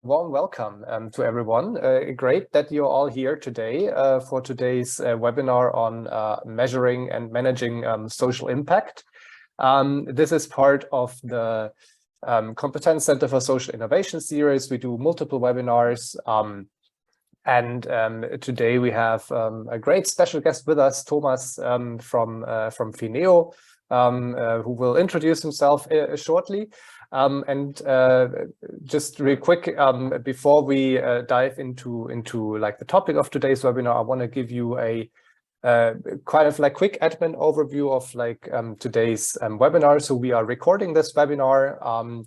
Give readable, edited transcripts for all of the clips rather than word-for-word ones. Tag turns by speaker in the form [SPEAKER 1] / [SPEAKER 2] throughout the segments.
[SPEAKER 1] Warm welcome to everyone. Great that you're all here today for today's webinar on measuring and managing social impact. This is part of the Competence Center for Social Innovation series. We do multiple webinars, and today we have a great special guest with us, Thomas from Phineo, who will introduce himself shortly. Just real quick, before we dive into like the topic of today's webinar, I want to give you a kind of like quick admin overview of like today's webinar. So we are recording this webinar.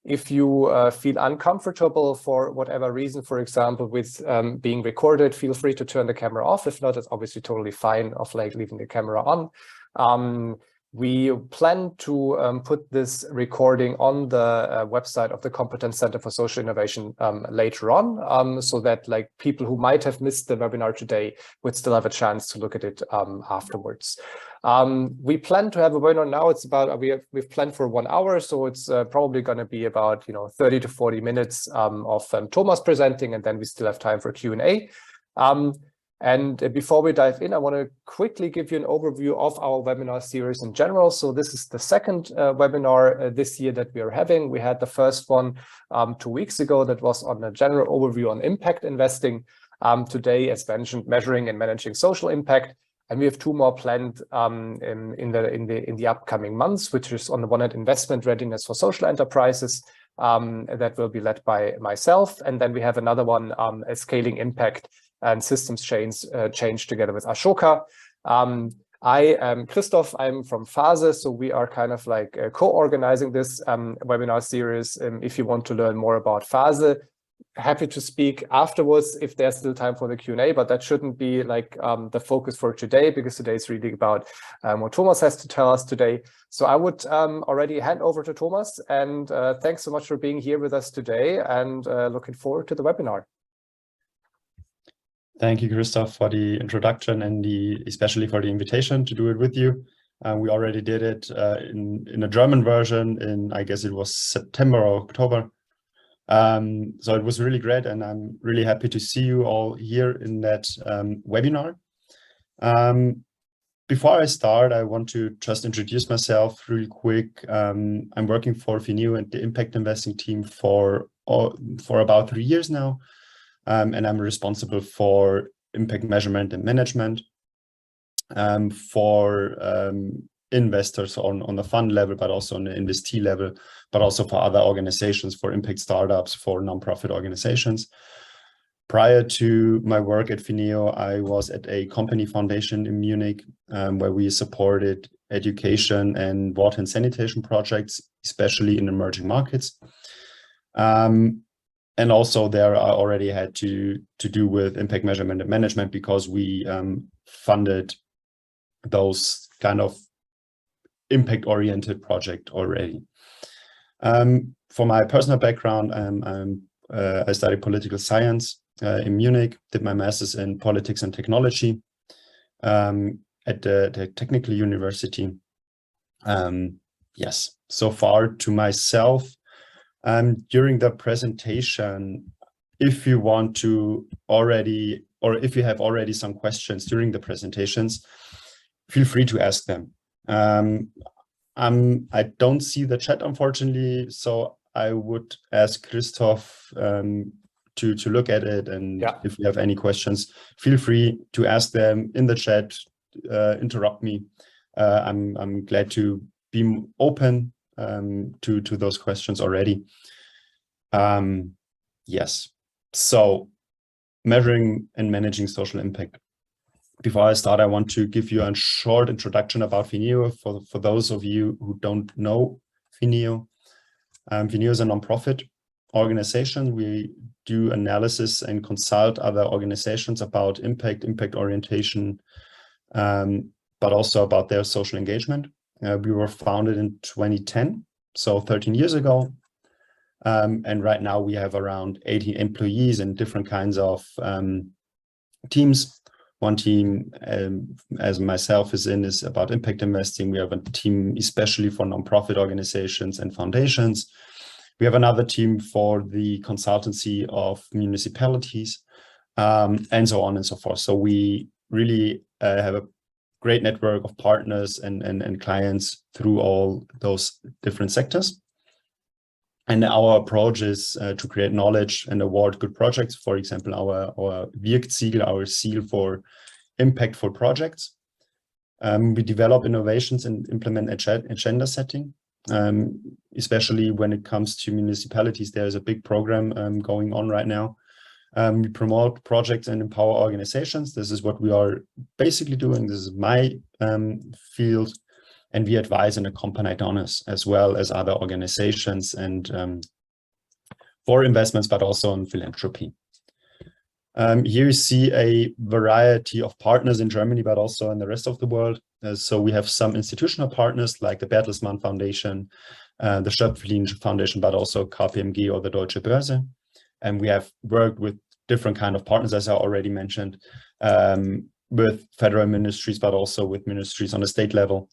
[SPEAKER 1] If you feel uncomfortable for whatever reason, for example, with being recorded, feel free to turn the camera off. If not, it's obviously totally fine of like leaving the camera on. We plan to put this recording on the website of the Competence Center for Social Innovation later on, so that like people who might have missed the webinar today would still have a chance to look at it afterwards. We plan to have a webinar now. It's about we've planned for 1 hour, so it's probably going to be about 30 to 40 minutes of Thomas presenting, and then we still have time for Q&A. And before we dive in, I want to quickly give you an overview of our webinar series in general. So this is the second webinar this year that we are having. We had the first one 2 weeks ago that was on a general overview on impact investing. Today, as mentioned, measuring and managing social impact. And we have 2 more planned in the upcoming months, which is on the one hand, investment readiness for social enterprises. That will be led by myself. And then we have another one, scaling impact and systems change together with Ashoka. I am Christoph, I'm from FASE, so we are kind of like co-organizing this webinar series. If you want to learn more about FASE, happy to speak afterwards if there's still time for the Q&A, but that shouldn't be like the focus for today, because today is really about what Thomas has to tell us today. So I would already hand over to Thomas, and thanks so much for being here with us today, and looking forward to the webinar.
[SPEAKER 2] Thank you, Christoph, for the introduction and especially for the invitation to do it with you. We already did it in a German version in, I guess it was September or October. So it was really great, and I'm really happy to see you all here in that webinar. Before I start, I want to just introduce myself really quick. I'm working for Phineo and the impact investing team for about 3 years now. And I'm responsible for impact measurement and management for investors on the fund level, but also on the investee level, but also for other organizations, for impact startups, for nonprofit organizations. Prior to my work at Phineo, I was at a company foundation in Munich, where we supported education and water and sanitation projects, especially in emerging markets. And also there I already had to do with impact measurement and management, because we funded those kind of impact-oriented project already. For my personal background, I studied political science in Munich, did my master's in politics and technology at the Technical University. Yes, so far to myself. During the presentation, if you want to already, or if you have already some questions during the presentations, feel free to ask them. I don't see the chat, unfortunately, so I would ask Christoph to look at it, and yeah, if you have any questions, feel free to ask them in the chat, interrupt me. I'm glad to be open to those questions already. Yes, so measuring and managing social impact. Before I start, I want to give you a short introduction about Phineo for those of you who don't know Phineo. Phineo is a nonprofit organization. We do analysis and consult other organizations about impact orientation, but also about their social engagement. We were founded in 2010, so 13 years ago. And right now we have around 80 employees in different kinds of teams. One team, as myself is about impact investing. We have a team especially for nonprofit organizations and foundations. We have another team for the consultancy of municipalities, and so on and so forth. So we really have a great network of partners and clients through all those different sectors. And our approach is to create knowledge and award good projects. For example, our Wirkziegel, our seal for impactful projects. We develop innovations and implement agenda setting. Especially when it comes to municipalities, there's a big program going on right now. We promote projects and empower organizations. This is what we are basically doing. This is my field. And we advise and accompany donors as well as other organizations and for investments, but also on philanthropy. Here you see a variety of partners in Germany, but also in the rest of the world. So we have some institutional partners like the Bertelsmann Foundation, the Schöpflin Foundation, but also KPMG or the Deutsche Börse. And we have worked with different kind of partners, as I already mentioned, with federal ministries, but also with ministries on a state level,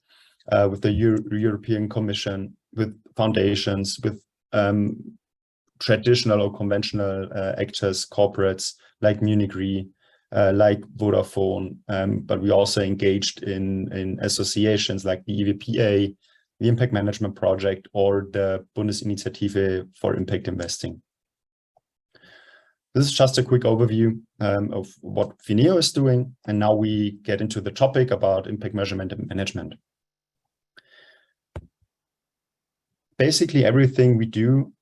[SPEAKER 2] with the European Commission, with foundations, with traditional or conventional actors, corporates like Munich Re, like Vodafone, but we also engaged in associations like the EWPA, the Impact Management Project, or the Bundesinitiative for Impact Investing. This is just a quick overview of what Phineo is doing, and now we get into the topic about impact measurement and management. Basically, everything we do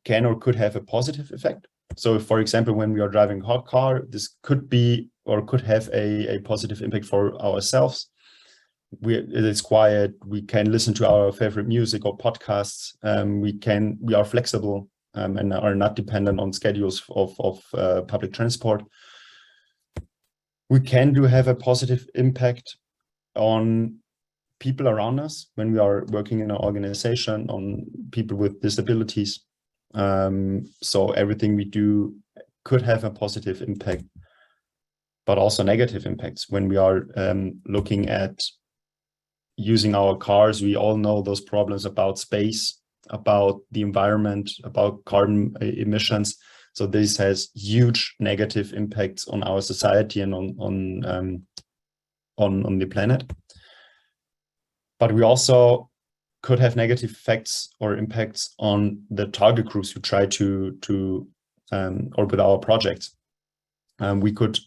[SPEAKER 2] can or could have a positive effect. So, for example, when we are driving a hot car, this could be or could have a positive impact for ourselves. It's quiet. We can listen to our favorite music or podcasts. We are flexible and are not dependent on schedules of public transport. We can have a positive impact on people around us when we are working in an organization, on people with disabilities. So everything we do could have a positive impact, but also negative impacts. When we are looking at using our cars, we all know those problems about space, about the environment, about carbon emissions. So this has huge negative impacts on our society and on the planet. But we also could have negative effects or impacts on the target groups we try to or with our projects. We could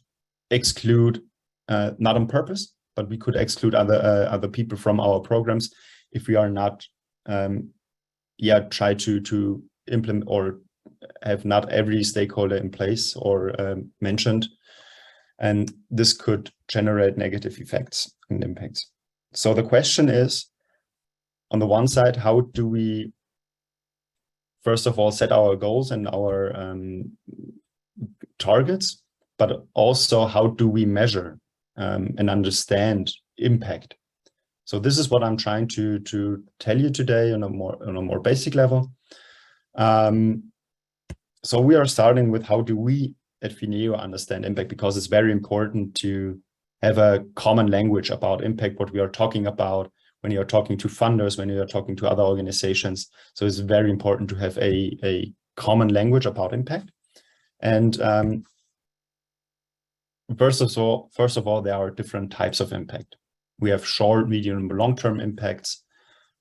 [SPEAKER 2] exclude, not on purpose, but we could exclude other people from our programs if we are not try to implement or have not every stakeholder in place or mentioned. And this could generate negative effects and impacts. So the question is, on the one side, how do we, first of all, set our goals and our targets, but also how do we measure and understand impact? So this is what I'm trying to tell you today on a more basic level. So we are starting with how do we at Phineo understand impact, because it's very important to have a common language about impact, what we are talking about when you're talking to funders, when you're talking to other organizations. So it's very important to have a common language about impact. And first of all, there are different types of impact. We have short, medium, and long-term impacts.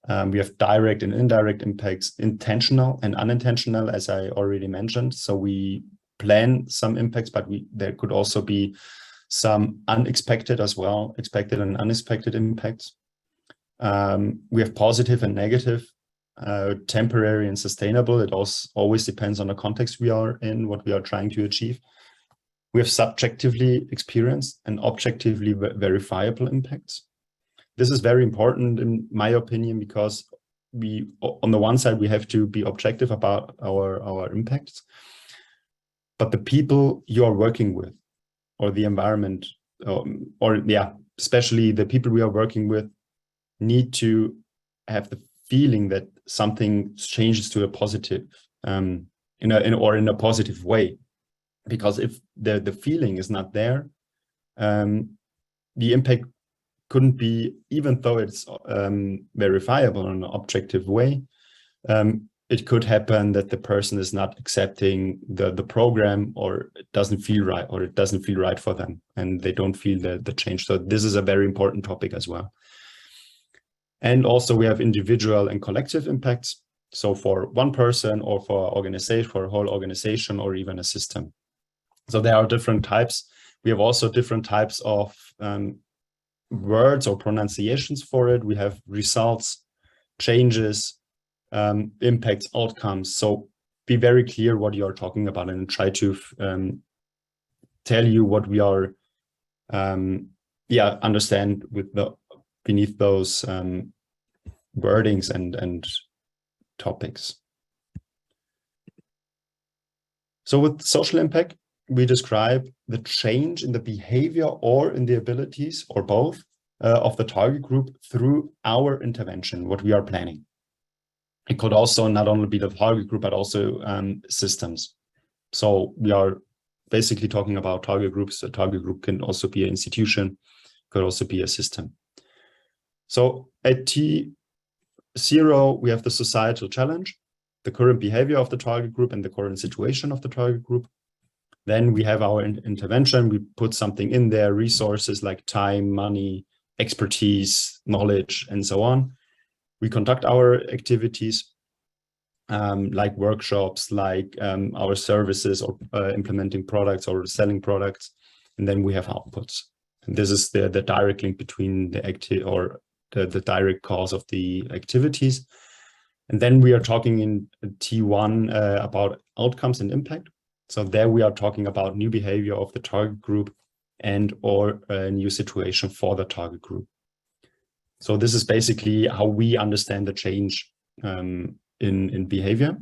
[SPEAKER 2] We have direct and indirect impacts, intentional and unintentional, as I already mentioned. So we plan some impacts, but there could also be some unexpected as well, expected and unexpected impacts. We have positive and negative, temporary and sustainable. It also always depends on the context we are in, what we are trying to achieve. We have subjectively experienced and objectively verifiable impacts. This is very important in my opinion, because on the one side, we have to be objective about our impacts, but the people you are working with or the environment, especially the people we are working with, need to have the feeling that something changes to a positive, in a positive way. Because if the feeling is not there, the impact couldn't be, even though it's verifiable in an objective way, it could happen that the person is not accepting the program, or it doesn't feel right, or it doesn't feel right for them, and they don't feel the change. So this is a very important topic as well. And also we have individual and collective impacts. So for one person, or for organization, for a whole organization, or even a system. So there are different types. We have also different types of words or pronunciations for it. We have results, changes, impacts, outcomes. So be very clear what you are talking about, and try to tell you what we are understand with the beneath those wordings and topics. So with social impact, we describe the change in the behavior or in the abilities, or both, of the target group through our intervention, what we are planning. It could also not only be the target group, but also systems. So we are basically talking about target groups. A target group can also be an institution, could also be a system. So at T0, we have the societal challenge, the current behavior of the target group and the current situation of the target group. Then we have our intervention. We put something in there, resources like time, money, expertise, knowledge, and so on. We conduct our activities like workshops, like our services, or implementing products or selling products. And then we have outputs. And this is the direct link between the the direct cause of the activities. And then we are talking in T1 about outcomes and impact. So there we are talking about new behavior of the target group and or a new situation for the target group. So this is basically how we understand the change in behavior.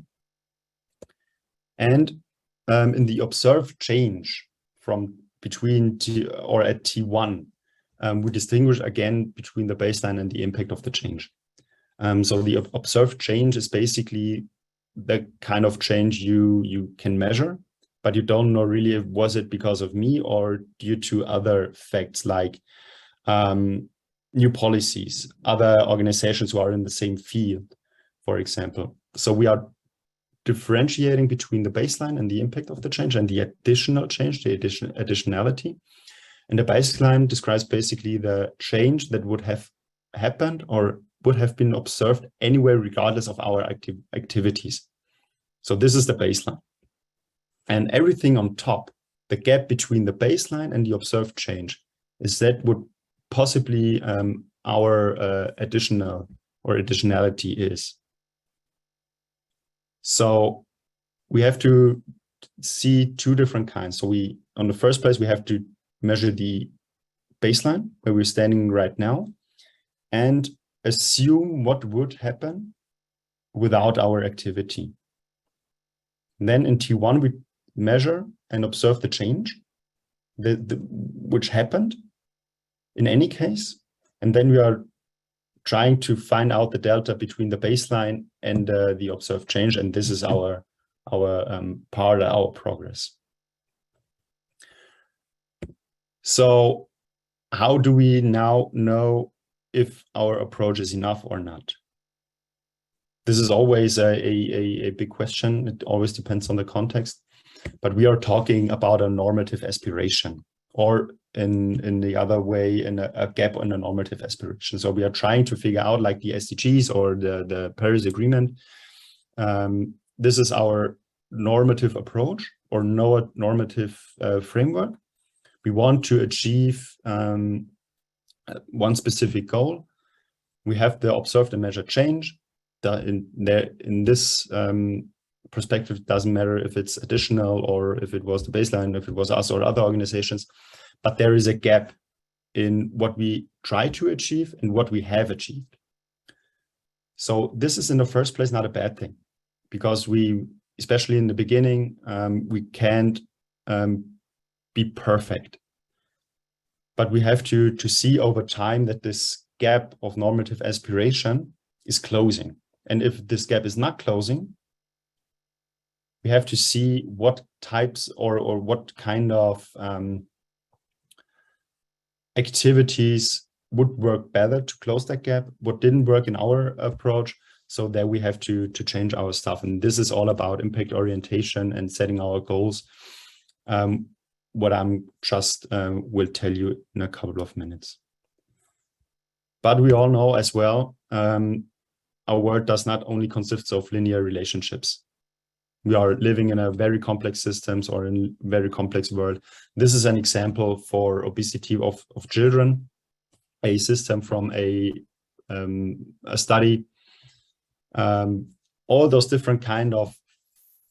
[SPEAKER 2] And in the observed change from between at T1, we distinguish again between the baseline and the impact of the change. So the observed change is basically the kind of change you can measure, but you don't know really if was it because of me or due to other facts like new policies, other organizations who are in the same field, for example. So we are differentiating between the baseline and the impact of the change and the additional change, the additionality. And the baseline describes basically the change that would have happened or would have been observed anyway, regardless of our activities. So this is the baseline. And everything on top, the gap between the baseline and the observed change, is that would possibly our additional or additionality is. So we have to see two different kinds. So on the first place, we have to measure the baseline where we're standing right now and assume what would happen without our activity. And then in T1, we measure and observe the change which happened in any case. And then we are trying to find out the delta between the baseline and the observed change. And this is our part of our progress. So how do we now know if our approach is enough or not? This is always a big question. It always depends on the context. But we are talking about a normative aspiration, or in the other way, in a gap in a normative aspiration. So we are trying to figure out, like the SDGs or the Paris Agreement. This is our normative approach or normative framework. We want to achieve one specific goal. We have the observed and measured change. In this perspective, it doesn't matter if it's additional or if it was the baseline, if it was us or other organizations, but there is a gap in what we try to achieve and what we have achieved. So this is in the first place not a bad thing, because we, especially in the beginning, we can't be perfect. But we have to see over time that this gap of normative aspiration is closing. And if this gap is not closing, we have to see what types or what kind of activities would work better to close that gap, what didn't work in our approach, So there we have to change our stuff. And this is all about impact orientation and setting our goals. What I'm just will tell you in a couple of minutes. But we all know as well, our world does not only consist of linear relationships. We are living in a very complex systems or in a very complex world. This is an example for obesity of children, a system from a study. All those different kind of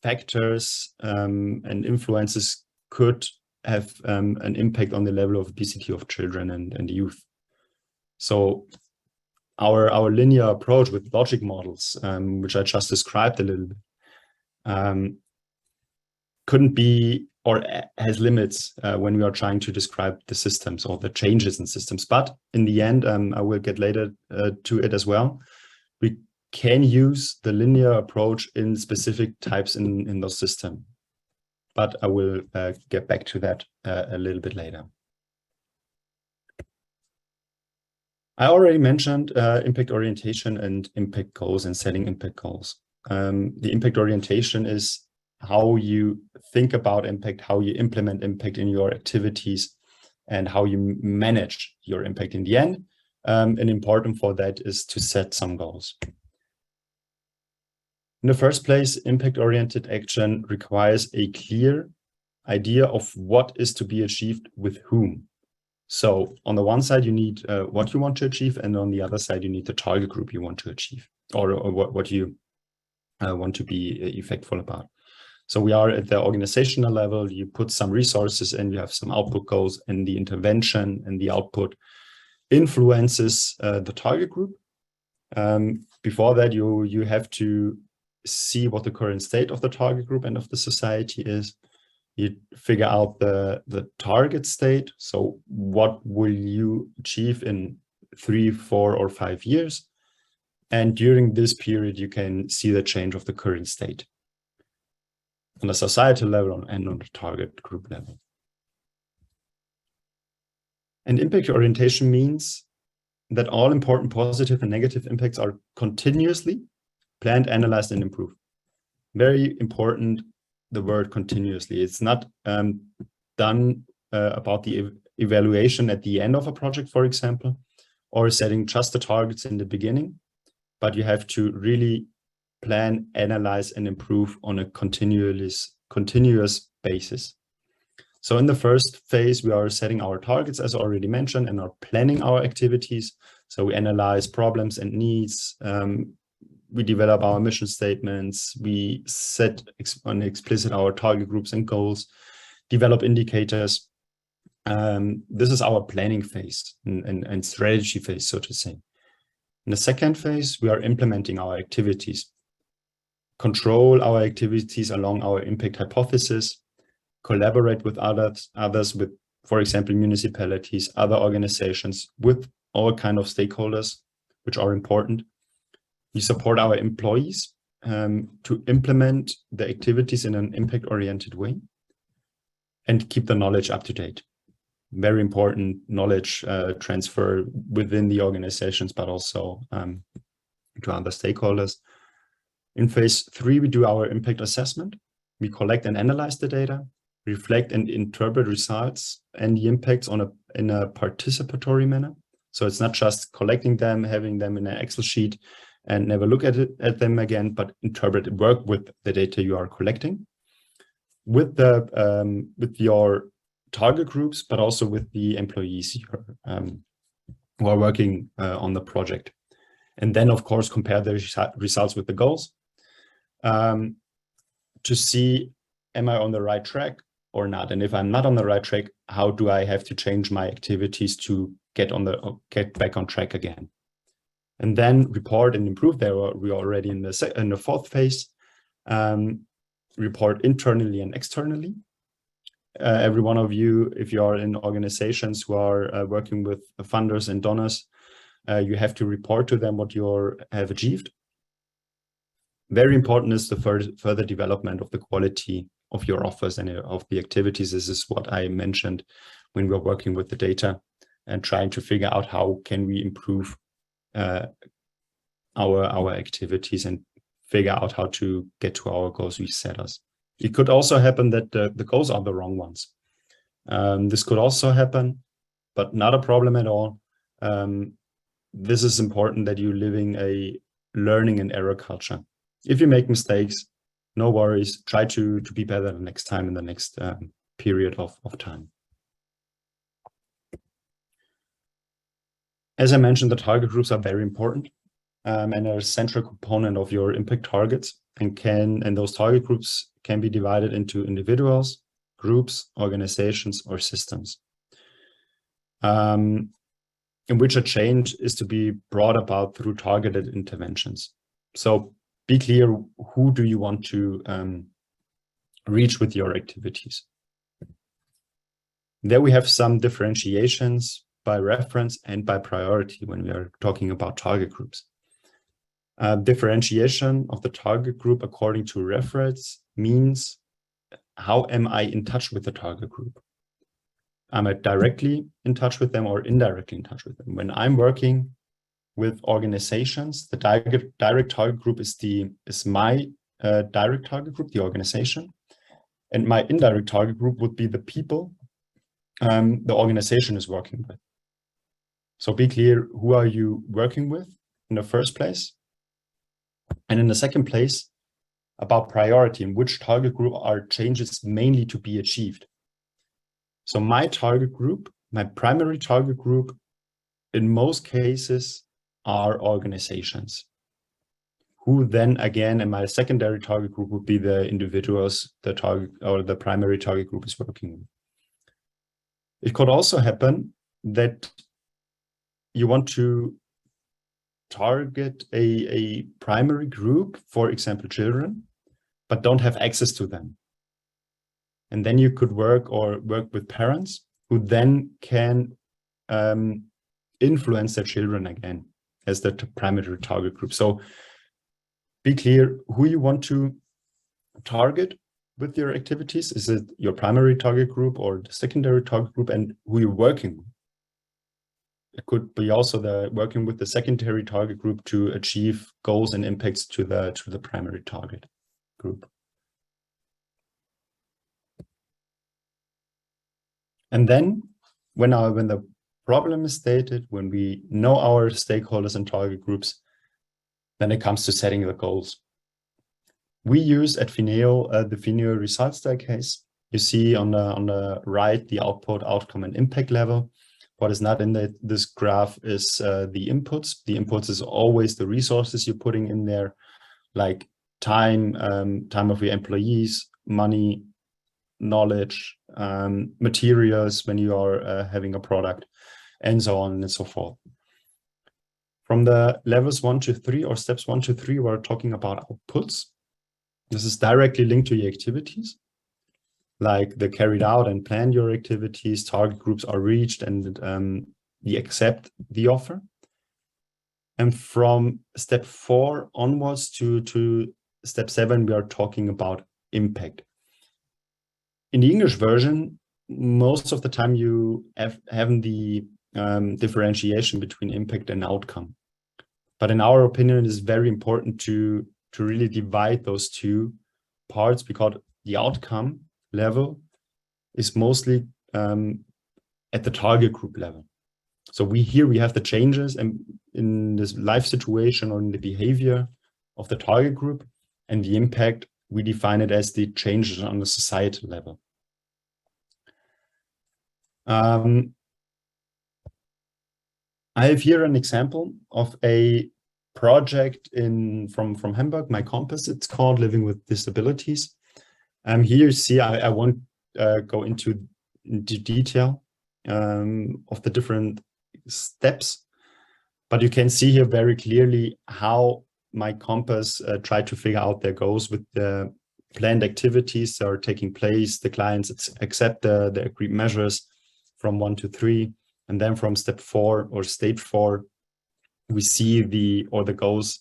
[SPEAKER 2] factors and influences could have an impact on the level of obesity of children and youth. So our linear approach with logic models, which I just described a little bit, couldn't be or has limits when we are trying to describe the systems or the changes in systems. But in the end, I will get later to it as well, we can use the linear approach in specific types in those systems. But I will get back to that a little bit later. I already mentioned impact orientation and impact goals and setting impact goals. The impact orientation is how you think about impact, how you implement impact in your activities, and how you manage your impact in the end. And important for that is to set some goals. In the first place, impact-oriented action requires a clear idea of what is to be achieved with whom. So on the one side, you need what you want to achieve, and on the other side, you need the target group you want to achieve, or what you want to be effectful about. So we are at the organizational level, you put some resources and you have some output goals, and the intervention and the output influences the target group. Before that, you have to see what the current state of the target group and of the society is. You figure out the target state. So what will you achieve in 3, 4, or 5 years? And during this period, you can see the change of the current state on the societal level and on the target group level. And impact orientation means that all important positive and negative impacts are continuously planned, analyzed, and improved. Very important, the word continuously. It's not done about the evaluation at the end of a project, for example, or setting just the targets in the beginning, but you have to really plan, analyze, and improve on a continuous basis. So in the first phase, we are setting our targets, as already mentioned, and are planning our activities. So we analyze problems and needs. We develop our mission statements. We set explicit our target groups and goals, develop indicators. This is our planning phase and strategy phase, so to say. In the second phase, we are implementing our activities, control our activities along our impact hypothesis, collaborate with others with, for example, municipalities, other organizations, with all kinds of stakeholders, which are important. We support our employees to implement the activities in an impact-oriented way and keep the knowledge up to date. Very important knowledge transfer within the organizations, but also to other stakeholders. In phase 3, we do our impact assessment. We collect and analyze the data, reflect and interpret results and the impacts in a participatory manner. So it's not just collecting them, having them in an Excel sheet and never look at them again, but interpret and work with the data you are collecting with your target groups, but also with the employees who are working on the project. And then, of course, compare the results with the goals to see, am I on the right track or not? And if I'm not on the right track, how do I have to change my activities to get back on track again? And then report and improve. There we are already in the fourth phase. Report internally and externally. Every one of you, if you are in organizations who are working with funders and donors, you have to report to them what you have achieved. Very important is the further development of the quality of your offers and of the activities. This is what I mentioned when we're working with the data and trying to figure out how can we improve our activities and figure out how to get to our goals we set us. It could also happen that the goals are the wrong ones. This could also happen, but not a problem at all. This is important that you're living a learning and error culture. If you make mistakes, no worries. Try to be better the next time in the next period of time. As I mentioned, the target groups are very important and are a central component of your impact targets, and those target groups can be divided into individuals, groups, organizations, or systems, in which a change is to be brought about through targeted interventions. So be clear, who do you want to reach with your activities? There we have some differentiations by reference and by priority when we are talking about target groups. Differentiation of the target group according to reference means, how am I in touch with the target group? Am I directly in touch with them or indirectly in touch with them? When I'm working with organizations, the direct target group is my direct target group, the organization, and my indirect target group would be the people the organization is working with. So be clear, who are you working with in the first place? And in the second place, about priority, in which target group are changes mainly to be achieved. So my target group, my primary target group, in most cases are organizations, who then again in my secondary target group would be the individuals the target or the primary target group is working with. It could also happen that you want to target a primary group, for example, children, but don't have access to them. And then you could work with parents who then can influence their children again as the primary target group. So be clear who you want to target with your activities. Is it your primary target group or the secondary target group, and who you're working with? It could be also working with the secondary target group to achieve goals and impacts to the primary target group. And then when the problem is stated, when we know our stakeholders and target groups, then it comes to setting the goals. We use at Phineo the Phineo results staircase. You see on the right the output, outcome, and impact level. What is not in this graph is the inputs. The inputs is always the resources you're putting in there, like time, time of your employees, money, knowledge, materials when you are having a product, and so on and so forth. From the levels 1 to 3 or steps 1 to 3, we're talking about outputs. This is directly linked to your activities, like the carried out and plan your activities, target groups are reached, and you accept the offer. And from step 4 onwards to step 7, we are talking about impact. In the English version, most of the time you have the differentiation between impact and outcome. But in our opinion, it is very important to really divide those two parts, because the outcome level is mostly at the target group level. So we have the changes and in this life situation or in the behavior of the target group, and the impact, we define it as the changes on the societal level. I have here an example of a project from Hamburg, my compass, it's called, Living with Disabilities. Here you see, I won't go into detail of the different steps, but you can see here very clearly how my compass tried to figure out their goals with the planned activities that are taking place. The clients accept the agreed measures from 1 to 3, and then from step 4 or stage 4, we see the goals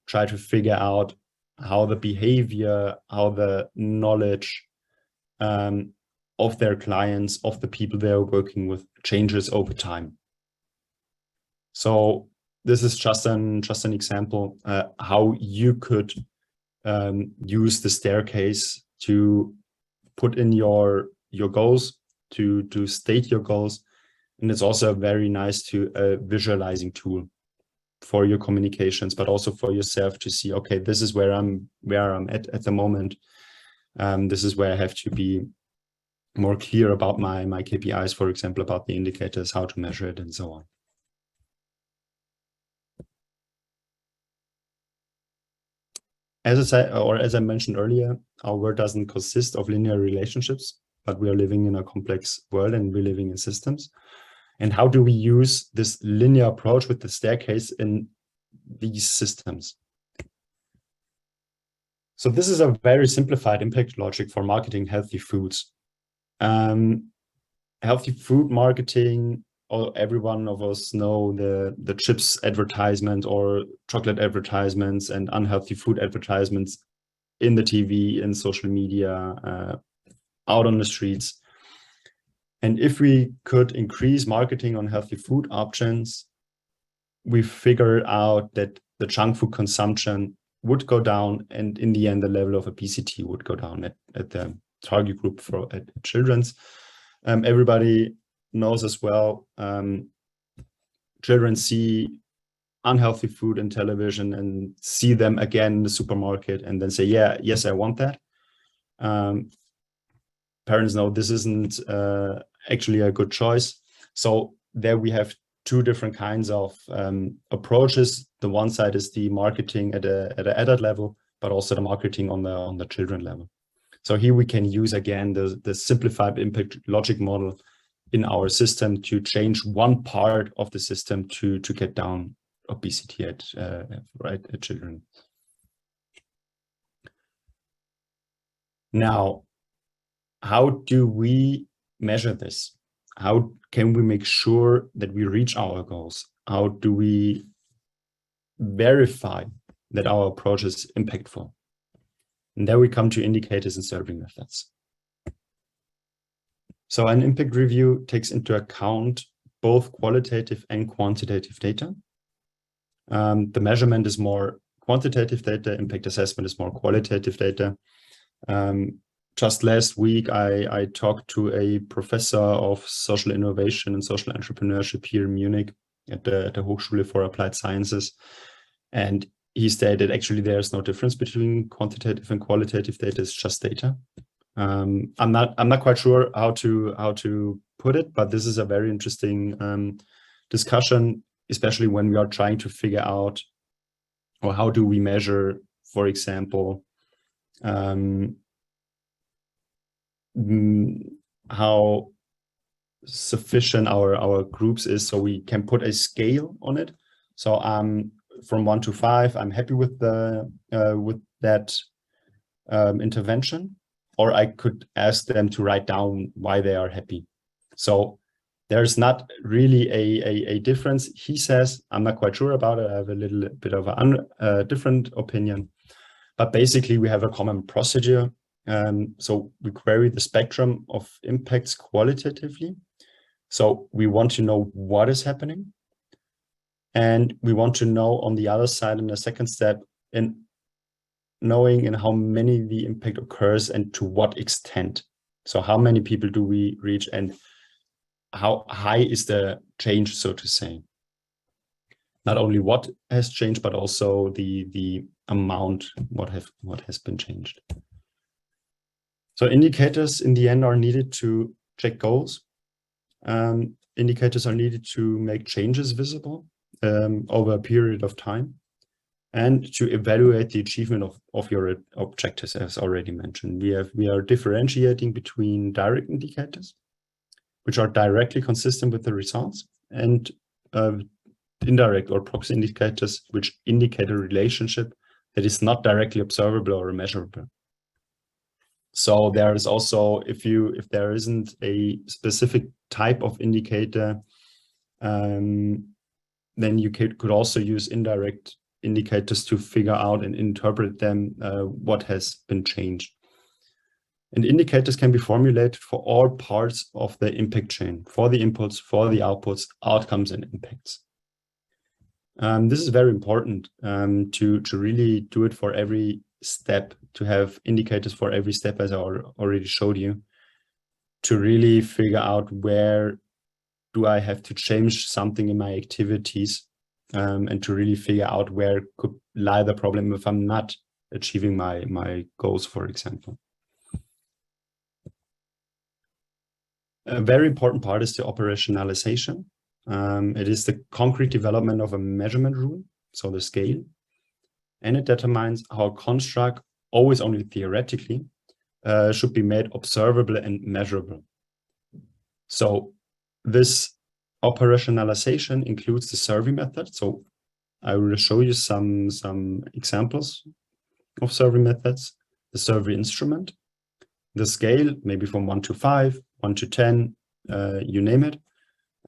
[SPEAKER 2] try to figure out how the behavior, how the knowledge of their clients, of the people they are working with, changes over time. So this is just an example how you could use the staircase to put in your goals, to state your goals. And it's also very nice to visualizing tool for your communications, but also for yourself to see, okay, this is where I'm at the moment. This is where I have to be more clear about my KPIs, for example, about the indicators, how to measure it, and so on. As I mentioned earlier, our world doesn't consist of linear relationships, but we are living in a complex world and we're living in systems. And how do we use this linear approach with the staircase in these systems? So this is a very simplified impact logic for marketing healthy foods. Healthy food marketing, or every one of us know the chips advertisement or chocolate advertisements and unhealthy food advertisements in the TV, in social media, out on the streets. And if we could increase marketing on healthy food options, we figure out that the junk food consumption would go down, and in the end, the level of obesity would go down at the target group for children's. Everybody knows as well, children see unhealthy food in television and see them again in the supermarket and then say, yes, I want that. Parents know this isn't actually a good choice. So there we have two different kinds of approaches. The one side is the marketing at an adult level, but also the marketing on the children level. So here we can use again the simplified impact logic model in our system to change one part of the system to get down obesity at children. Now, how do we measure this? How can we make sure that we reach our goals? How do we verify that our approach is impactful? And there we come to indicators and serving methods. So an impact review takes into account both qualitative and quantitative data. The measurement is more quantitative data, impact assessment is more qualitative data. Just last week, I talked to a professor of social innovation and social entrepreneurship here in Munich at the Hochschule for Applied Sciences. And he stated actually there's no difference between quantitative and qualitative data, it's just data. I'm not quite sure how to put it, but this is a very interesting discussion, especially when we are trying to figure out, or how do we measure, for example, how sufficient our groups is, so we can put a scale on it. So from 1 to 5, I'm happy with that intervention, or I could ask them to write down why they are happy. So there's not really a difference. He says, I'm not quite sure about it. I have a little bit of a different opinion, but basically we have a common procedure. So we query the spectrum of impacts qualitatively. So we want to know what is happening. And we want to know on the other side, in the second step, in knowing in how many the impact occurs and to what extent. So how many people do we reach and how high is the change, so to say. Not only what has changed, but also the amount, what has been changed. So indicators in the end are needed to check goals. Indicators are needed to make changes visible over a period of time and to evaluate the achievement of your objectives, as already mentioned. We are differentiating between direct indicators, which are directly consistent with the results, and indirect or proxy indicators, which indicate a relationship that is not directly observable or measurable. So there is also, if there isn't a specific type of indicator, then you could also use indirect indicators to figure out and interpret them what has been changed. And indicators can be formulated for all parts of the impact chain, for the inputs, for the outputs, outcomes, and impacts. This is very important to really do it for every step, to have indicators for every step, as I already showed you, to really figure out where do I have to change something in my activities, and to really figure out where could lie the problem if I'm not achieving my goals, for example. A very important part is the operationalization. It is the concrete development of a measurement rule, so the scale, and it determines how a construct, always only theoretically, should be made observable and measurable. So this operationalization includes the survey method. So I will show you some examples of survey methods, the survey instrument, the scale, maybe from 1 to 5, 1 to 10, you name it.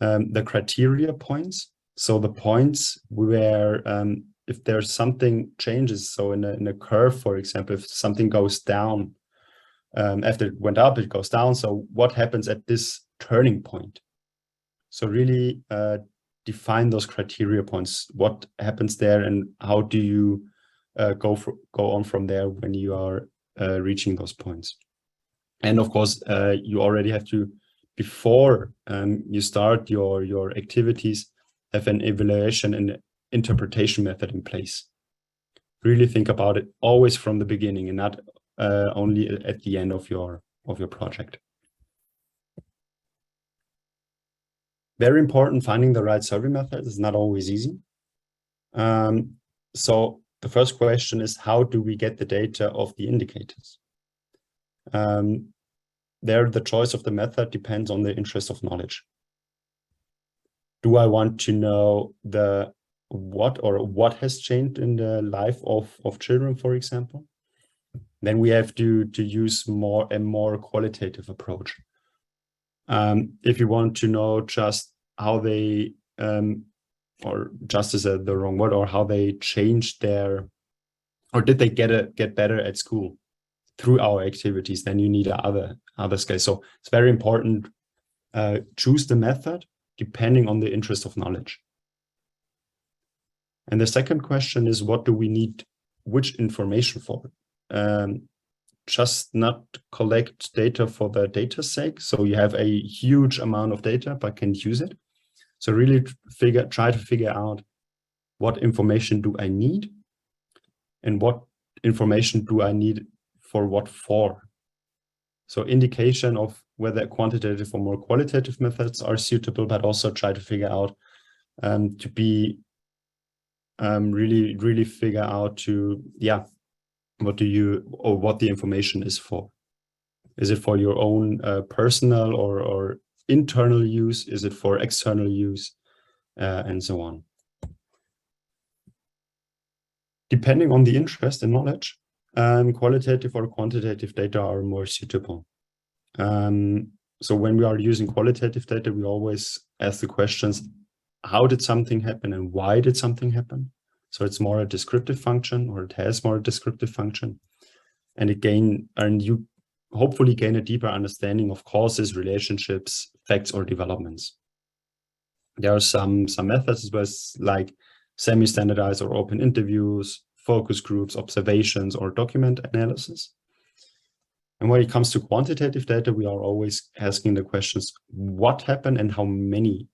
[SPEAKER 2] The criteria points, so the points where if there's something changes, so in a curve, for example, if something goes down, after it went up, it goes down. So what happens at this turning point? So really define those criteria points, what happens there, and how do you go on from there when you are reaching those points. And of course, you already have to, before you start your activities, have an evaluation and interpretation method in place. Really think about it always from the beginning and not only at the end of your project. Very important, finding the right survey method is not always easy. So the first question is, how do we get the data of the indicators? There, the choice of the method depends on the interest of knowledge. Do I want to know what has changed in the life of children, for example? Then we have to use a more qualitative approach. If you want to know just how they, or just is the wrong word, or how they changed or did they get better at school through our activities, then you need other scales. So it's very important, choose the method depending on the interest of knowledge. And the second question is, what do we need which information for? Just not collect data for the data's sake. So you have a huge amount of data, but can't use it. So really try to figure out what information do I need and what information do I need for what for. So indication of whether quantitative or more qualitative methods are suitable, but also try to figure out to be really figure out what the information is for. Is it for your own personal or internal use? Is it for external use? And so on. Depending on the interest and knowledge, qualitative or quantitative data are more suitable. So when we are using qualitative data, we always ask the questions, how did something happen and why did something happen? So it's more a descriptive function, or it has more a descriptive function. And you hopefully gain a deeper understanding of causes, relationships, facts, or developments. There are some methods as well, like semi-standardized or open interviews, focus groups, observations, or document analysis. And when it comes to quantitative data, we are always asking the questions, what happened and how many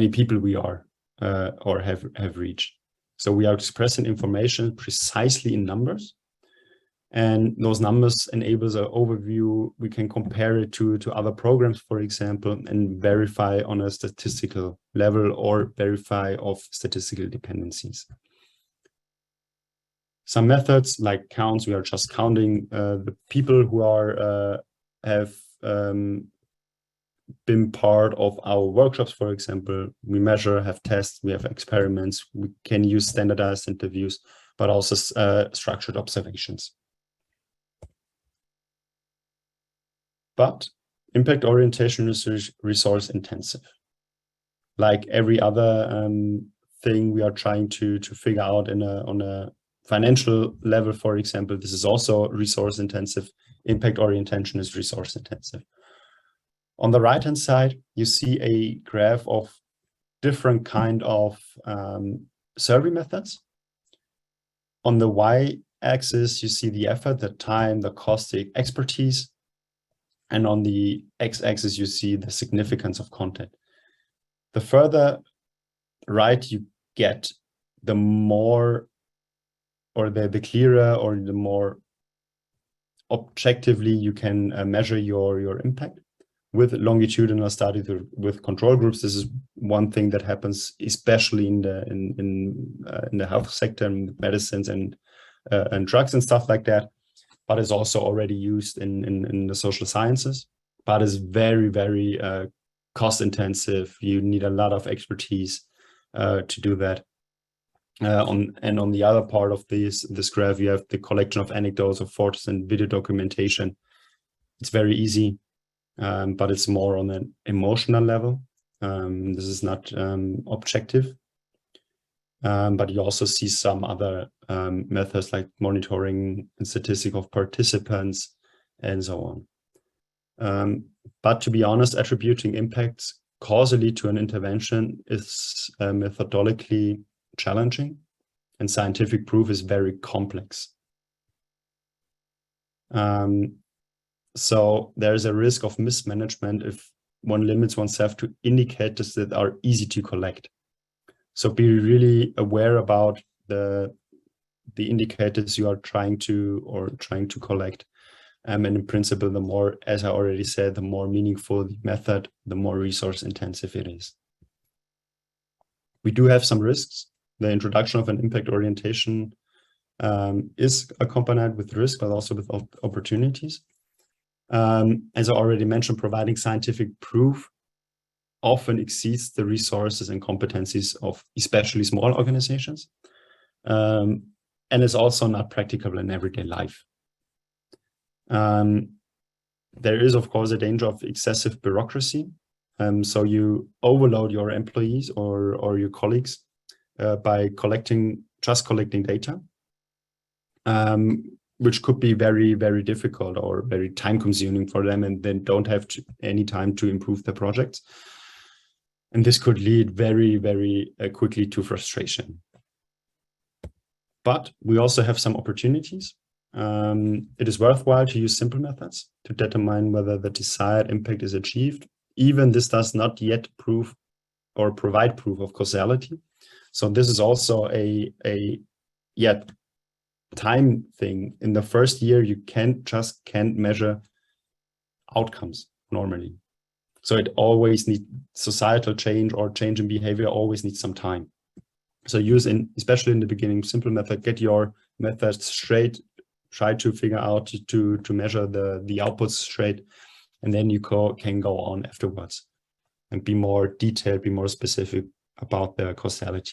[SPEAKER 2] people we are or have reached. So we are expressing information precisely in numbers, and those numbers enables an overview. We can compare it to other programs, for example, and verify on a statistical level or verify of statistical dependencies. Some methods like counts, we are just counting the people who have been part of our workshops, for example. We measure, have tests, we have experiments, we can use standardized interviews, but also structured observations. But impact orientation is resource intensive. Like every other thing we are trying to figure out on a financial level, for example, this is also resource intensive. Impact orientation is resource intensive. On the right-hand side, you see a graph of different kind of survey methods. On the y-axis, you see the effort, the time, the cost, the expertise. And on the x-axis, you see the significance of content. The further right you get, the more, or the clearer, or the more objectively you can measure your impact. With longitudinal studies with control groups, this is one thing that happens, especially in the health sector, and medicines and drugs and stuff like that. But is also already used in the social sciences, but is very, very cost intensive. You need a lot of expertise to do that. On the other part of this graph, you have the collection of anecdotes, of photos and video documentation. It's very easy, but it's more on an emotional level. This is not objective. But you also see some other methods like monitoring and statistic of participants and so on. But to be honest, attributing impacts causally to an intervention is methodologically challenging, and scientific proof is very complex. So there's a risk of mismanagement if one limits oneself to indicators that are easy to collect. So be really aware about the indicators you are trying to collect. And in principle, the more, as I already said, the more meaningful the method, the more resource intensive it is. We do have some risks. The introduction of an impact orientation is accompanied with risk, but also with opportunities. As I already mentioned, providing scientific proof often exceeds the resources and competencies of especially small organizations, and is also not practicable in everyday life. There is, of course, a danger of excessive bureaucracy. So you overload your employees or your colleagues by just collecting data, which could be very, very difficult or very time consuming for them, and then don't have any time to improve their projects. And this could lead very, very quickly to frustration. But we also have some opportunities. It is worthwhile to use simple methods to determine whether the desired impact is achieved. Even this does not yet prove or provide proof of causality. So this is also a time thing. In the first year, you can't measure outcomes normally. So it always needs societal change or change in behavior always needs some time. So especially in the beginning, simple method, get your methods straight, try to figure out to measure the outputs straight, and then you can go on afterwards and be more detailed, be more specific about the causality.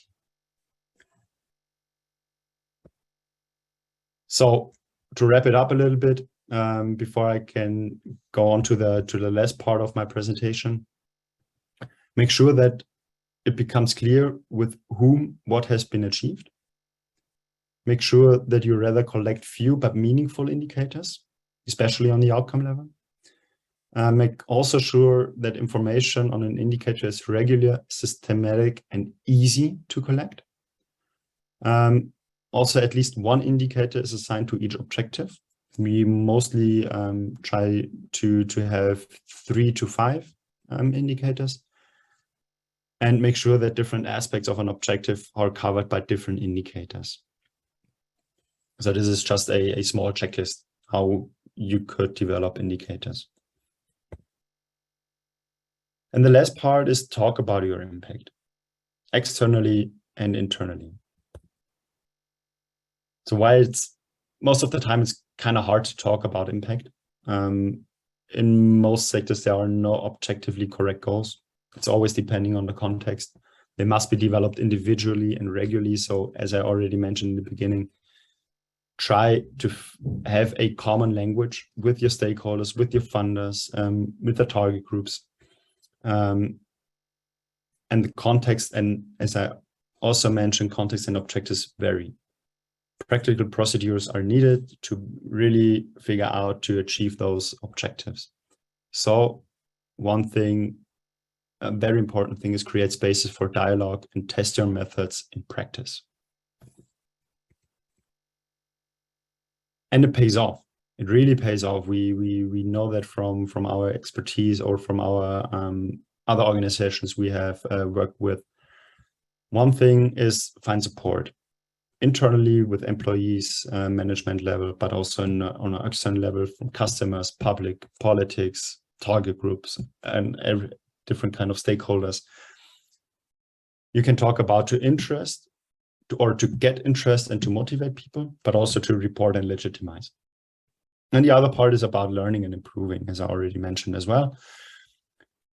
[SPEAKER 2] So to wrap it up a little bit, before I can go on to the last part of my presentation, make sure that it becomes clear with whom what has been achieved. Make sure that you rather collect few but meaningful indicators, especially on the outcome level. Make also sure that information on an indicator is regular, systematic, and easy to collect. Also, at least one indicator is assigned to each objective. We mostly try to have 3 to 5 indicators, and make sure that different aspects of an objective are covered by different indicators. So this is just a small checklist how you could develop indicators. And the last part is talk about your impact, externally and internally. So while most of the time it's kind of hard to talk about impact, in most sectors there are no objectively correct goals. It's always depending on the context. They must be developed individually and regularly. So as I already mentioned in the beginning, try to have a common language with your stakeholders, with your funders, with the target groups. And the context, and as I also mentioned, context and objectives vary. Practical procedures are needed to really figure out to achieve those objectives. So one thing a very important thing is create spaces for dialogue and test your methods in practice. And it pays off. It really pays off. We know that from our expertise or from our other organizations we have worked with. One thing is find support internally with employees, management level, but also on an external level from customers, public, politics, target groups, and every different kind of stakeholders. You can talk about to interest or to get interest and to motivate people, but also to report and legitimize. And the other part is about learning and improving, as I already mentioned as well,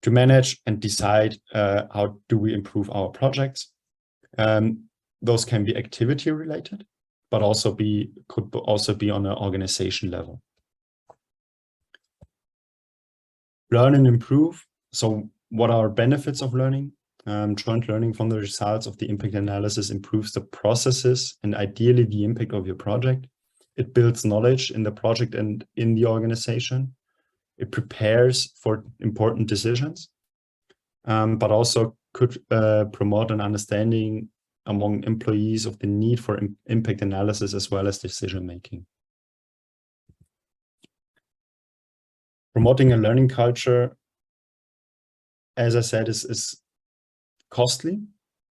[SPEAKER 2] to manage and decide how do we improve our projects. Those can be activity related, but also could also be on an organization level. Learn and improve. So what are benefits of learning? Joint learning from the results of the impact analysis improves the processes and ideally the impact of your project. It builds knowledge in the project and in the organization. It prepares for important decisions, but also could promote an understanding among employees of the need for impact analysis as well as decision making. Promoting a learning culture, as I said, is costly,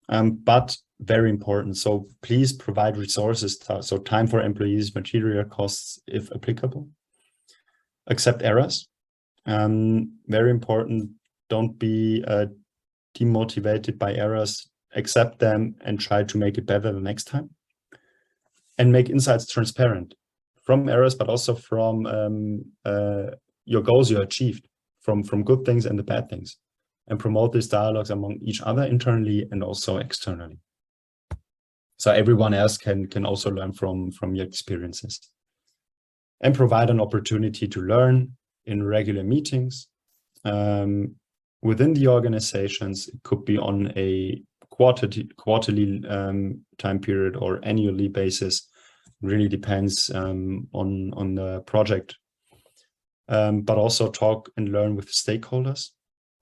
[SPEAKER 2] but very important. So please provide resources, so time for employees, material costs if applicable. Accept errors, very important. Don't be demotivated by errors. Accept them and try to make it better the next time. And make insights transparent from errors, but also from your goals you achieved, from good things and the bad things. And promote these dialogues among each other internally and also externally. So everyone else can also learn from your experiences. And provide an opportunity to learn in regular meetings within the organizations. It could be on a quarterly time period or annually basis. Really depends on the project. But also talk and learn with stakeholders,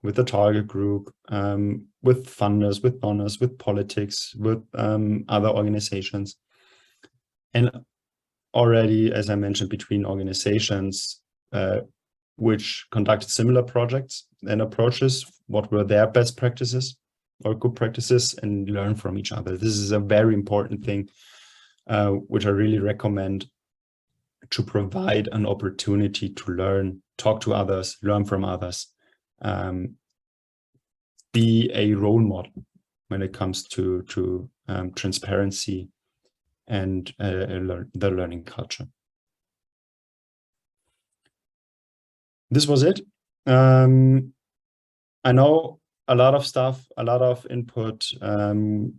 [SPEAKER 2] with the target group, with funders, with donors, with politics, with other organizations. And already, as I mentioned, between organizations which conducted similar projects and approaches, what were their best practices or good practices, and learn from each other. This is a very important thing, which I really recommend, to provide an opportunity to learn, talk to others, learn from others, be a role model when it comes to transparency and the learning culture. This was it. I know a lot of stuff, a lot of input.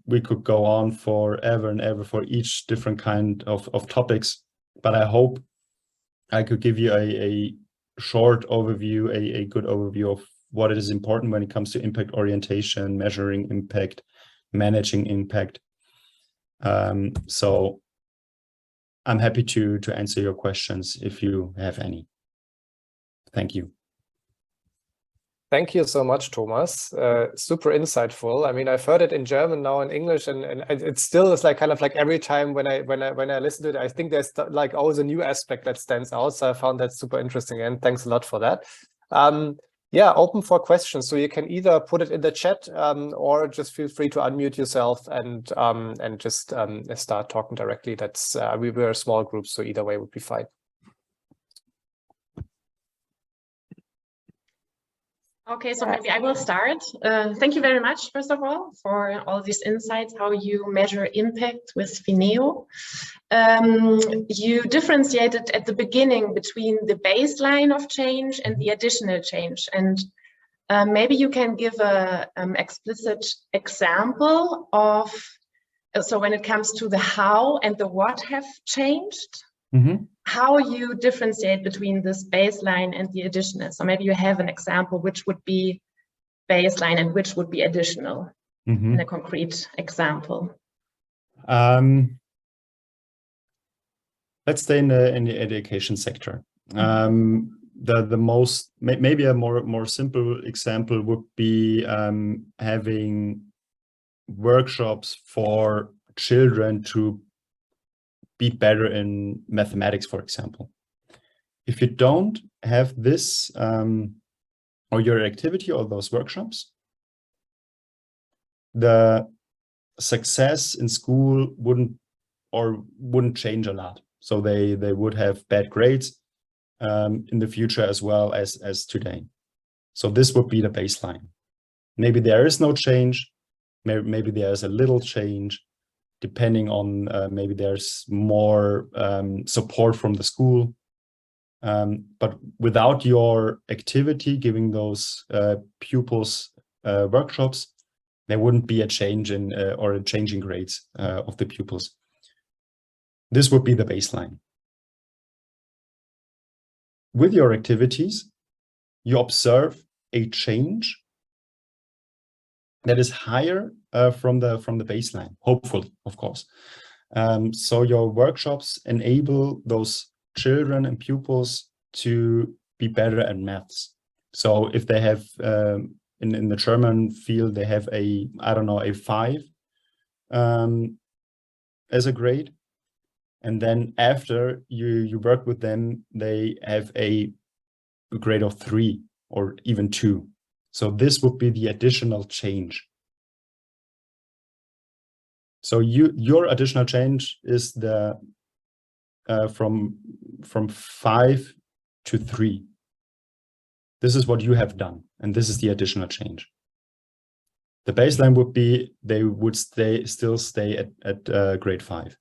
[SPEAKER 2] We could go on forever and ever for each different kind of topics, but I hope I could give you a short overview, a good overview of what is important when it comes to impact orientation, measuring impact, managing impact. So I'm happy to answer your questions if you have any. Thank you.
[SPEAKER 1] Thank you so much, Thomas. Super insightful. I mean, I've heard it in German, now in English, and it still is like kind of like every time when I listen to it, I think there's like always a new aspect that stands out. So I found that super interesting, and thanks a lot for that. Yeah, open for questions. So you can either put it in the chat or just feel free to unmute yourself and just start talking directly. That's we're a small group, so either way would be fine.
[SPEAKER 3] Okay, so maybe I will start. Thank you very much, first of all, for all these insights, how you measure impact with Phineo. You differentiated at the beginning between the baseline of change and the additional change. And maybe you can give an explicit example of, so when it comes to the how and the what have changed, how you differentiate between this baseline and the additional. So maybe you have an example which would be baseline and which would be additional in a concrete example.
[SPEAKER 2] Let's stay in the education sector. the most, maybe a more simple example would be having workshops for children to be better in mathematics, for example. If you don't have this or your activity or those workshops, the success in school wouldn't change a lot. So they would have bad grades in the future as well as today. So this would be the baseline. Maybe there is no change. Maybe there's a little change, depending on maybe there's more support from the school. But without your activity, giving those pupils workshops, there wouldn't be a change in or a change in grades of the pupils. This would be the baseline. With your activities, you observe a change that is higher from the baseline, hopefully, of course. So your workshops enable those children and pupils to be better at maths. So if they have in the German field, they have a 5 as a grade, and then after you work with them, they have a grade of 3 or even 2. So this would be the additional change. So your additional change is the from 5 to 3. This is what you have done, and this is the additional change. The baseline would be they would still stay at grade 5.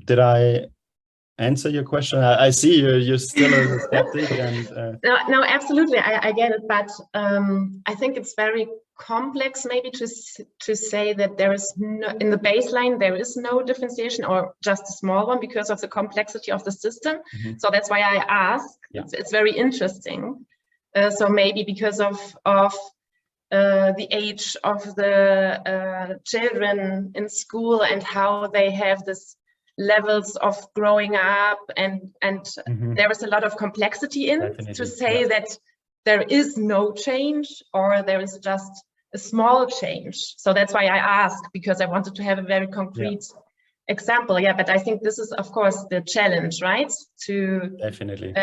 [SPEAKER 2] Did I answer your question? I see you're still a skeptic, and
[SPEAKER 3] no, absolutely, I get it, but I think it's very complex maybe to say that there is no, in the baseline there is no differentiation or just a small one because of the complexity of the system. Mm-hmm. So that's why I ask. Yeah. It's very interesting. So maybe because of the age of the children in school and how they have this levels of growing up, and mm-hmm. there is a lot of complexity in Definitely. To say yeah. that there is no change or there is just a small change. So that's why I asked, because I wanted to have a very concrete example. Yeah, but I think this is, of course, the challenge, right? To Definitely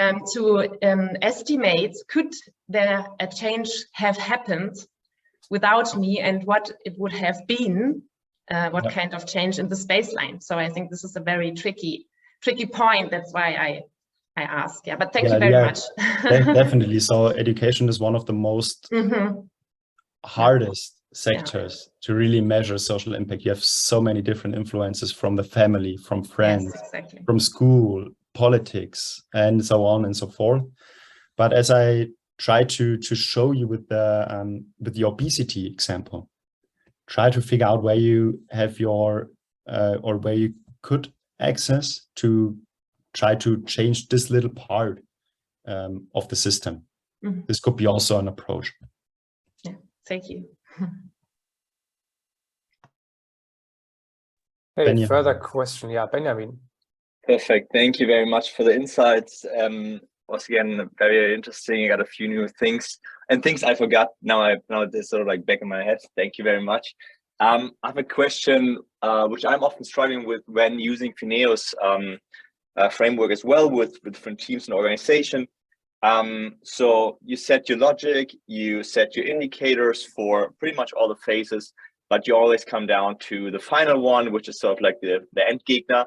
[SPEAKER 3] estimate, could there a change have happened without me, and what it would have been, what kind of change in this baseline. So I think this is a very tricky point. That's why I ask. Yeah, but thank you very much.
[SPEAKER 2] Definitely. So education is one of the most mm-hmm. hardest sectors to really measure social impact. You have so many different influences from the family, from friends, exactly. from school, politics, and so on and so forth. But as I try to show you with the obesity example, try to figure out where you have your or where you could access to try to change this little part of the system. Mm-hmm. This could be also an approach.
[SPEAKER 3] Yeah, thank you.
[SPEAKER 1] Hey, Benjamin. Further question. Yeah, Benjamin.
[SPEAKER 4] Perfect. Thank you very much for the insights. Once again, very interesting. I got a few new things and things I forgot. Now it's sort of like back in my head. Thank you very much. I have a question which I'm often struggling with when using Phineo's framework as well with different teams and organization. So you set your logic, you set your indicators for pretty much all the phases, but you always come down to the final one, which is sort of like the end Gegner,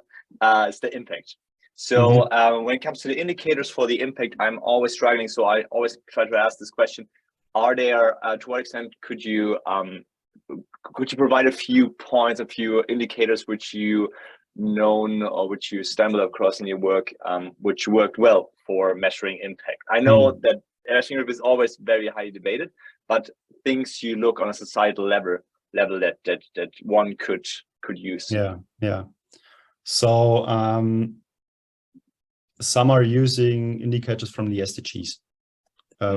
[SPEAKER 4] is the impact. So mm-hmm. When it comes to the indicators for the impact, I'm always struggling. So I always try to ask this question: are there, to what extent could you provide a few points, a few indicators which you known or which you stumbled across in your work, which worked well for measuring impact? I know that measuring is always very highly debated, but things you look on a societal level that one could use.
[SPEAKER 2] Yeah. So some are using indicators from the SDGs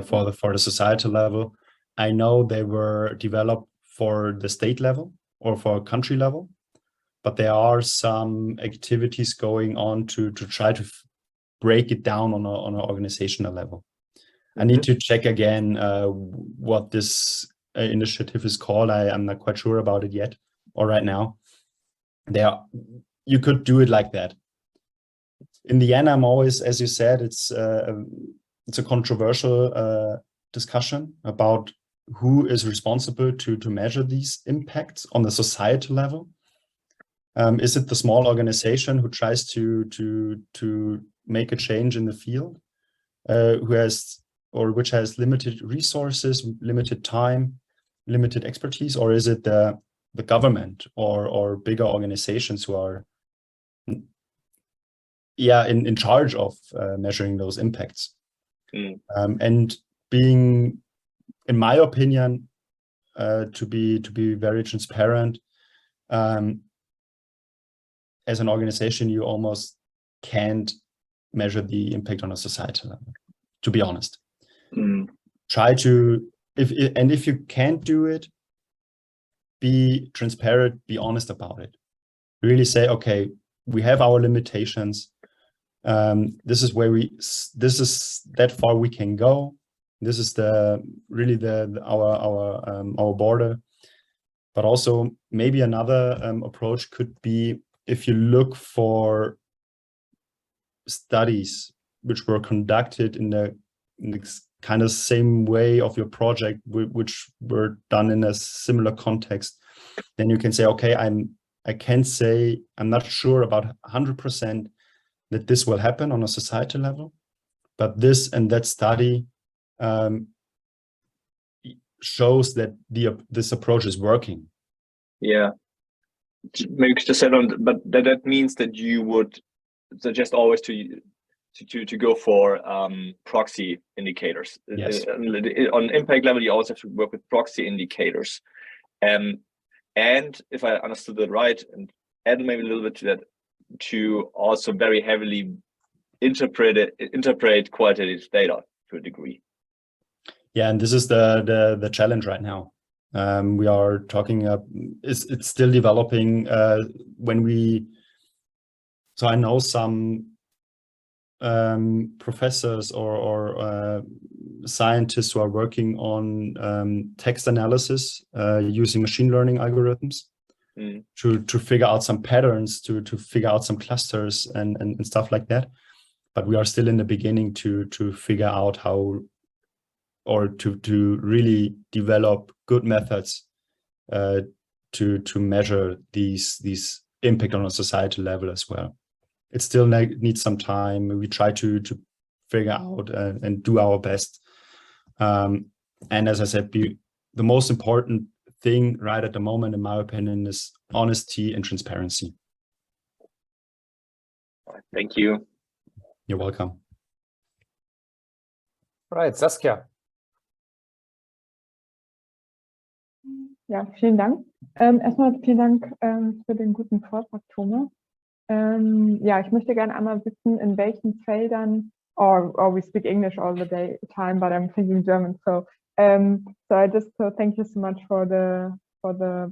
[SPEAKER 2] for the societal level. I know they were developed for the state level or for country level. but there are some activities going on to try to break it down on an organizational level. I need to check again what this initiative is called. I'm not quite sure about it yet or right now. You could do it like that. In the end, I'm always, as you said, it's a controversial discussion about who is responsible to measure these impacts on the societal level. Is it the small organization who tries to make a change in the field, which has limited resources, limited time, limited expertise, or is it the government or bigger organizations who are in charge of measuring those impacts? And being, in my opinion, to be very transparent, as an organization, you almost can't measure the impact on a societal level, to be honest. Try to, if you can't do it, be transparent, be honest about it. Really say, okay, we have our limitations. This is that far we can go. This is our border. But also maybe another approach could be, if you look for studies which were conducted in the kind of same way of your project, which were done in a similar context, then you can say, okay, I can say I'm not sure about 100% that this will happen on a societal level, but this and that study shows that this approach is working.
[SPEAKER 4] Yeah. Maybe just said on, but that means that you would suggest always to go for proxy indicators.
[SPEAKER 2] Yes.
[SPEAKER 4] On impact level, you always have to work with proxy indicators. And if I understood that right, and add maybe a little bit to that, to also very heavily interpret qualitative data to a degree. Yeah,
[SPEAKER 2] and this is the challenge right now. We are talking, it's still developing. So I know some professors or scientists who are working on text analysis using machine learning algorithms to figure out some patterns, to figure out some clusters and stuff like that. But we are still in the beginning to figure out how, or to really develop good methods to measure these impact on a societal level as well. It still needs some time. We try to figure out and do our best. And as I said, the most important thing right at the moment, in my opinion, is honesty and transparency.
[SPEAKER 4] Thank you.
[SPEAKER 2] You're welcome.
[SPEAKER 1] Right, Saskia.
[SPEAKER 5] Ja, vielen Dank. Erstmal vielen Dank für den guten Vortrag, Thomas. Ja, ich möchte gerne einmal wissen, in welchen Feldern, or we speak English all the time, but I'm thinking German. So I just thank you so much for the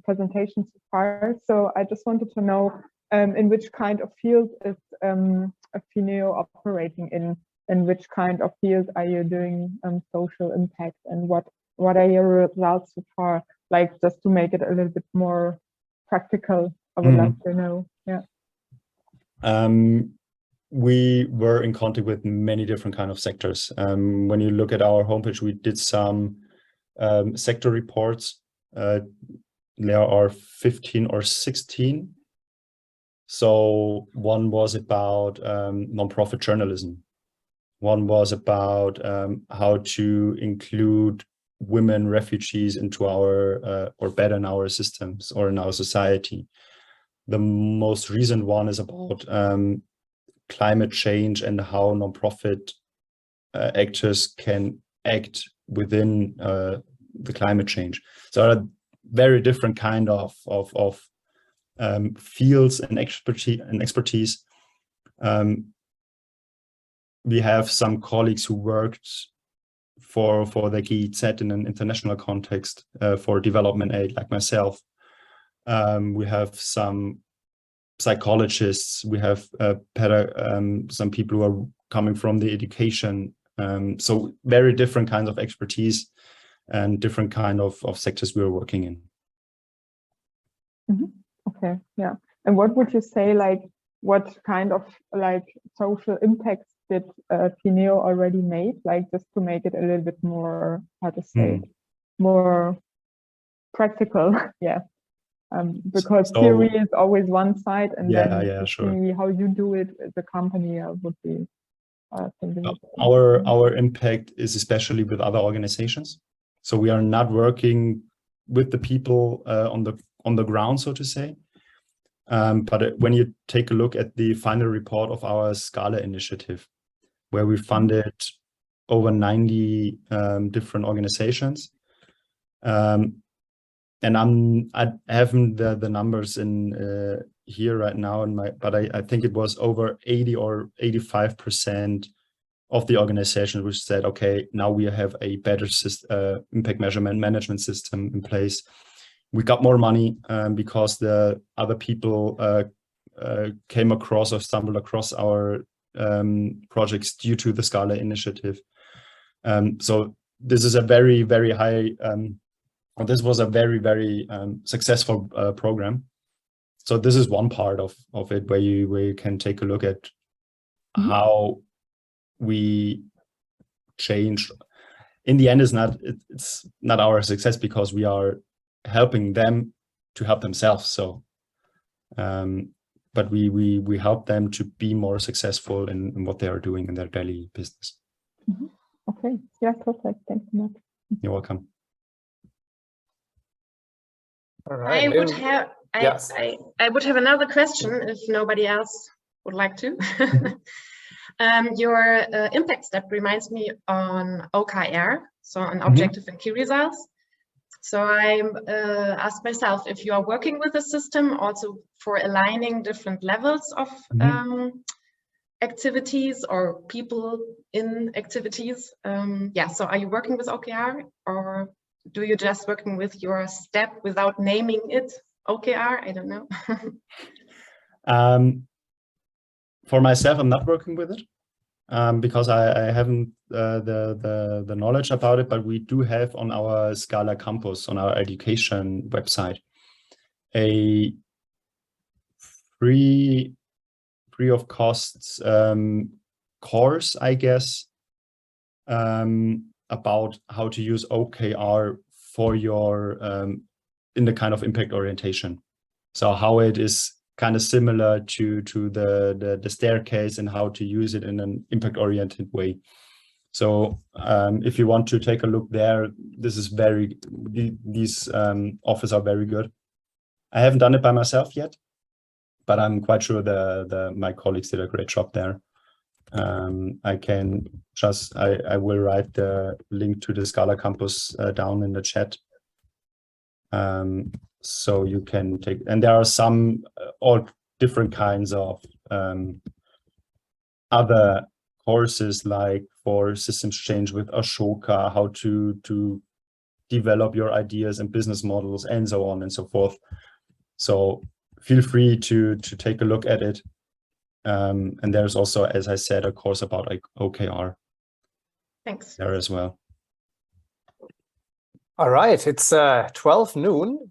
[SPEAKER 5] presentation so far. So I just wanted to know in which kind of field is Phineo operating in which kind of field are you doing social impact, and what are your results so far? Like, just to make it a little bit more practical, I would like to know. Yeah.
[SPEAKER 2] We were in contact with many different kind of sectors. When you look at our homepage, we did some sector reports. There are 15 or 16. So one was about nonprofit journalism. One was about how to include women refugees into our or better in our systems or in our society. The most recent one is about climate change and how nonprofit actors can act within the climate change. So a very different kind of fields and expertise. We have some colleagues who worked for the GIZ in an international context for development aid, like myself. We have some psychologists, we have some people who are coming from the education. So very different kinds of expertise and different kind of sectors we are working in.
[SPEAKER 5] Mm-hmm. Okay, yeah. And what would you say, like, what kind of like social impacts did Phineo already made, like just to make it a little bit more, how to say, more practical? Yeah. Because theory is always one side, and then see how you do it as a company would be something.
[SPEAKER 2] Our impact is especially with other organizations. So we are not working with the people on the ground, so to say. But when you take a look at the final report of our Scala initiative, where we funded over 90 different organizations, and I haven't the numbers in here right now, but I think it was over 80 or 85% of the organization which said, okay, now we have a better impact measurement management system in place. We got more money because the other people came across or stumbled across our projects due to the Scala initiative. So this is a very, very high, this was a very, very successful program. So this is one part of it where you can take a look at how we changed. In the end, it's not our success because we are helping them to help themselves. So, but we help them to be more successful in what they are doing in their daily business.
[SPEAKER 5] Mm-hmm. Okay, yeah, perfect. Thanks so much.
[SPEAKER 2] You're welcome.
[SPEAKER 1] All right.
[SPEAKER 3] I would have another question if nobody else would like to. Your impact step reminds me on OKR, so on objective and key results. So I asked myself if you are working with a system also for aligning different levels of activities or people in activities. Yeah, so are you working with OKR, or do you just working with your step without naming it OKR? I don't know.
[SPEAKER 2] For myself, I'm not working with it because I haven't the knowledge about it, but we do have on our Scala campus, on our education website, a free of costs course, I guess, about how to use OKR for your in the kind of impact orientation. So how it is kind of similar to the staircase and how to use it in an impact oriented way. So if you want to take a look there, this is these offers are very good. I haven't done it by myself yet, but I'm quite sure my colleagues did a great job there. I will write the link to the Scala campus down in the chat. So you can take, and there are some all different kinds of other courses, like for systems change with Ashoka, how to develop your ideas and business models, and so on and so forth. So feel free to take a look at it. And there's also, as I said, a course about OKR.
[SPEAKER 3] Thanks.
[SPEAKER 2] There as well.
[SPEAKER 1] All right, it's 12 noon.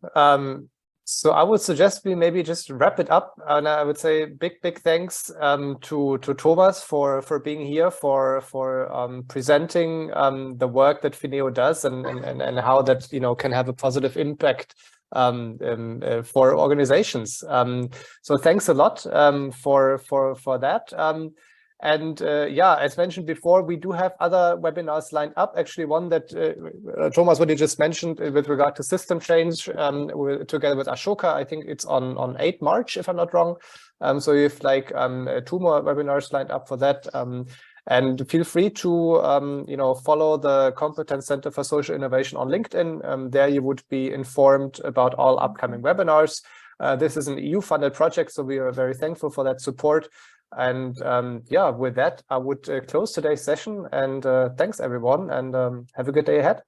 [SPEAKER 1] So I would suggest we maybe just wrap it up. And I would say big thanks to Thomas for being here, for presenting the work that Phineo does and how that can have a positive impact for organizations. So thanks a lot for that. And yeah, as mentioned before, we do have other webinars lined up. Actually, one that Thomas, what you just mentioned with regard to system change, together with Ashoka, I think it's on 8 March, if I'm not wrong. So you have like 2 more webinars lined up for that. And feel free to follow the Competence Center for Social Innovation on LinkedIn. There you would be informed about all upcoming webinars. This is an EU-funded project, so we are very thankful for that support. And yeah, with that, I would close today's session. And thanks, everyone, and have a good day ahead.